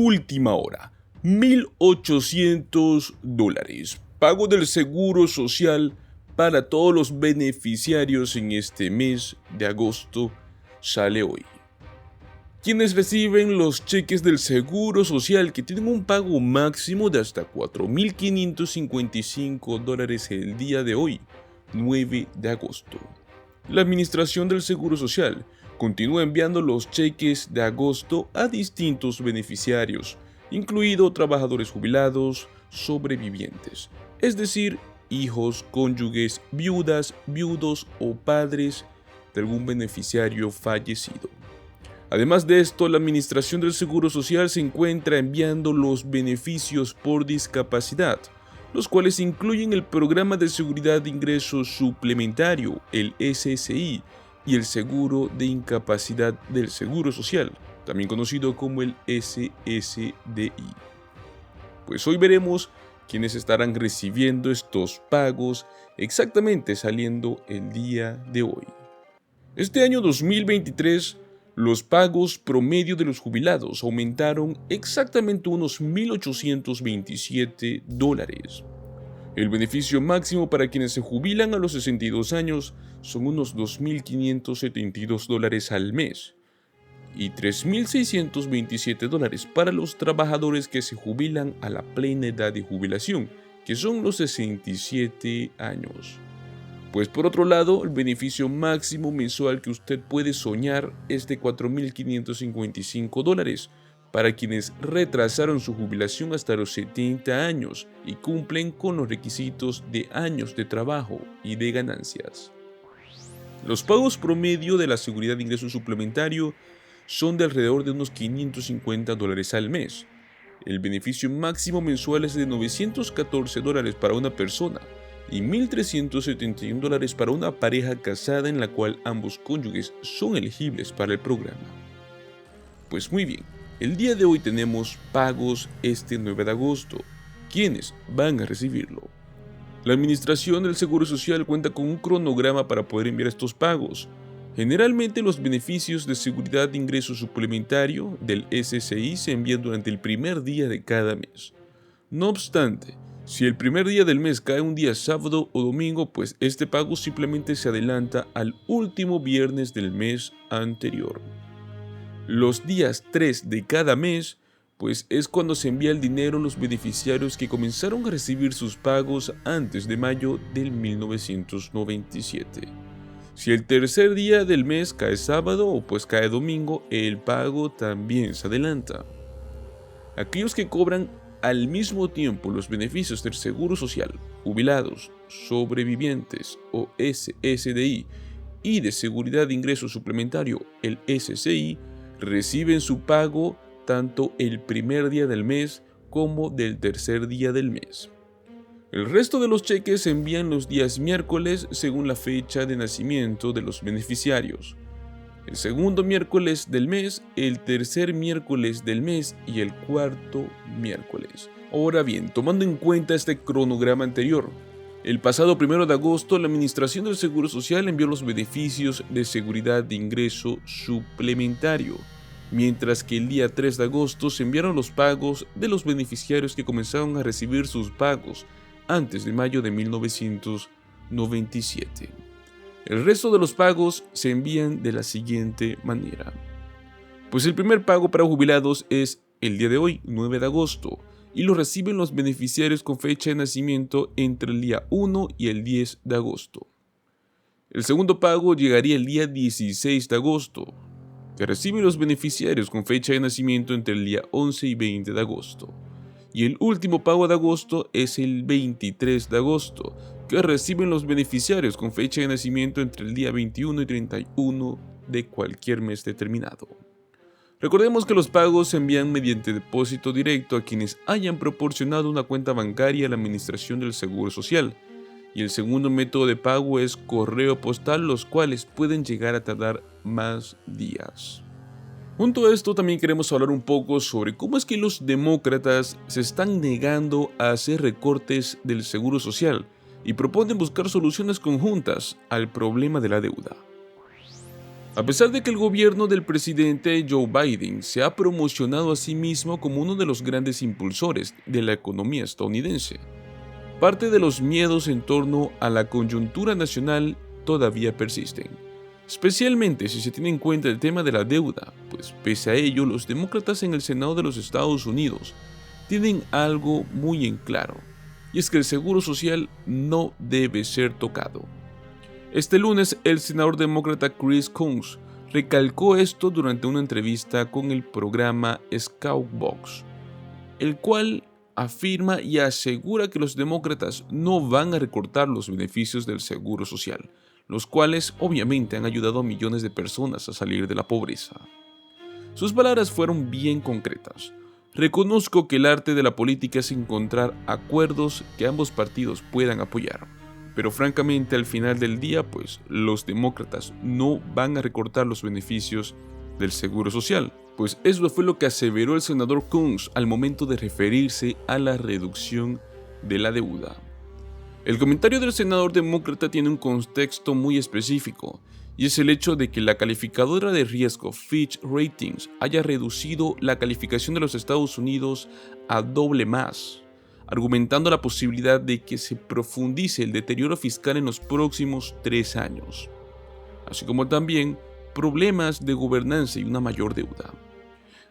Última hora, $1.800. Pago del Seguro Social para todos los beneficiarios en este mes de agosto sale hoy. Quienes reciben los cheques del Seguro Social que tienen un pago máximo de hasta $4.555 el día de hoy, 9 de agosto. La Administración del Seguro Social continúa enviando los cheques de agosto a distintos beneficiarios, incluidos trabajadores jubilados, sobrevivientes, es decir, hijos, cónyuges, viudas, viudos o padres de algún beneficiario fallecido. Además de esto, la Administración del Seguro Social se encuentra enviando los beneficios por discapacidad, los cuales incluyen el Programa de Seguridad de Ingresos Suplementario, el SSI, y el Seguro de Incapacidad del Seguro Social, también conocido como el SSDI. Pues hoy veremos quiénes estarán recibiendo estos pagos exactamente saliendo el día de hoy. Este año 2023, los pagos promedio de los jubilados aumentaron exactamente unos $1.827. El beneficio máximo para quienes se jubilan a los 62 años son unos $2.572 al mes y $3.627 para los trabajadores que se jubilan a la plena edad de jubilación, que son los 67 años. Pues por otro lado, el beneficio máximo mensual que usted puede soñar es de $4.555 para quienes retrasaron su jubilación hasta los 70 años y cumplen con los requisitos de años de trabajo y de ganancias. Los pagos promedio de la Seguridad de Ingreso Suplementario son de alrededor de unos $550 al mes. El beneficio máximo mensual es de $914 para una persona y $1.371 para una pareja casada en la cual ambos cónyuges son elegibles para el programa. Pues muy bien, el día de hoy tenemos pagos este 9 de agosto. ¿Quiénes van a recibirlo? La Administración del Seguro Social cuenta con un cronograma para poder enviar estos pagos. Generalmente los beneficios de seguridad de ingreso suplementario del SSI se envían durante el primer día de cada mes. No obstante, si el primer día del mes cae un día sábado o domingo, pues este pago simplemente se adelanta al último viernes del mes anterior. Los días 3 de cada mes, pues es cuando se envía el dinero a los beneficiarios que comenzaron a recibir sus pagos antes de mayo del 1997. Si el tercer día del mes cae sábado o pues cae domingo, el pago también se adelanta. Aquellos que cobran al mismo tiempo los beneficios del Seguro Social, jubilados, sobrevivientes o SSDI y de Seguridad de Ingreso Suplementario, el SSI, reciben su pago tanto el primer día del mes como del tercer día del mes. El resto de los cheques se envían los días miércoles según la fecha de nacimiento de los beneficiarios. El segundo miércoles del mes, el tercer miércoles del mes y el cuarto miércoles. Ahora bien, tomando en cuenta este cronograma anterior, el pasado 1 de agosto la Administración del Seguro Social envió los beneficios de seguridad de ingreso suplementario, mientras que el día 3 de agosto se enviaron los pagos de los beneficiarios que comenzaron a recibir sus pagos antes de mayo de 1997. El resto de los pagos se envían de la siguiente manera. Pues el primer pago para jubilados es el día de hoy, 9 de agosto, y lo reciben los beneficiarios con fecha de nacimiento entre el día 1 y el 10 de agosto. El segundo pago llegaría el día 16 de agosto, que reciben los beneficiarios con fecha de nacimiento entre el día 11 y 20 de agosto. Y el último pago de agosto es el 23 de agosto, que reciben los beneficiarios con fecha de nacimiento entre el día 21 y 31 de cualquier mes determinado. Recordemos que los pagos se envían mediante depósito directo a quienes hayan proporcionado una cuenta bancaria a la Administración del Seguro Social, y el segundo método de pago es correo postal, los cuales pueden llegar a tardar más días. Junto a esto también queremos hablar un poco sobre cómo es que los demócratas se están negando a hacer recortes del Seguro Social y proponen buscar soluciones conjuntas al problema de la deuda. A pesar de que el gobierno del presidente Joe Biden se ha promocionado a sí mismo como uno de los grandes impulsores de la economía estadounidense, parte de los miedos en torno a la coyuntura nacional todavía persisten, especialmente si se tiene en cuenta el tema de la deuda, pues pese a ello los demócratas en el Senado de los Estados Unidos tienen algo muy en claro, y es que el seguro social no debe ser tocado. Este lunes, el senador demócrata Chris Coons recalcó esto durante una entrevista con el programa Scoutbox, el cual afirma y asegura que los demócratas no van a recortar los beneficios del seguro social, los cuales obviamente han ayudado a millones de personas a salir de la pobreza. Sus palabras fueron bien concretas. Reconozco que el arte de la política es encontrar acuerdos que ambos partidos puedan apoyar. Pero francamente al final del día, pues los demócratas no van a recortar los beneficios del seguro social. Pues eso fue lo que aseveró el senador Coons al momento de referirse a la reducción de la deuda. El comentario del senador demócrata tiene un contexto muy específico, y es el hecho de que la calificadora de riesgo Fitch Ratings haya reducido la calificación de los Estados Unidos a AA+, argumentando la posibilidad de que se profundice el deterioro fiscal en los próximos 3 años, así como también problemas de gobernanza y una mayor deuda.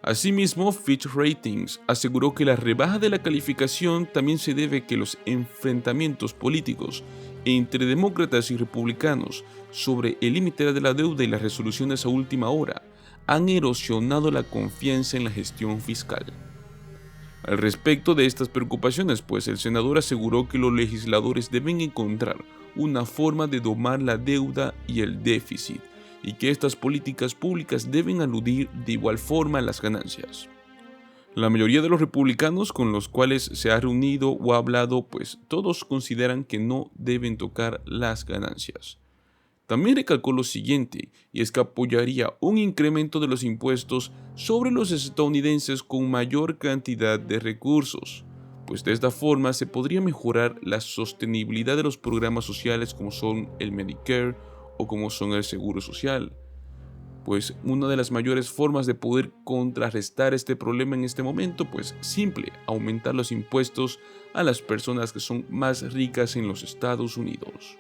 Asimismo, Fitch Ratings aseguró que la rebaja de la calificación también se debe a que los enfrentamientos políticos entre demócratas y republicanos sobre el límite de la deuda y las resoluciones a última hora han erosionado la confianza en la gestión fiscal. Al respecto de estas preocupaciones, pues el senador aseguró que los legisladores deben encontrar una forma de domar la deuda y el déficit, y que estas políticas públicas deben aludir de igual forma a las ganancias. La mayoría de los republicanos con los cuales se ha reunido o ha hablado, pues todos consideran que no deben tocar las ganancias. También recalcó lo siguiente, y es que apoyaría un incremento de los impuestos sobre los estadounidenses con mayor cantidad de recursos, pues de esta forma se podría mejorar la sostenibilidad de los programas sociales como son el Medicare o como son el Seguro Social. Pues una de las mayores formas de poder contrarrestar este problema en este momento, pues simple, aumentar los impuestos a las personas que son más ricas en los Estados Unidos.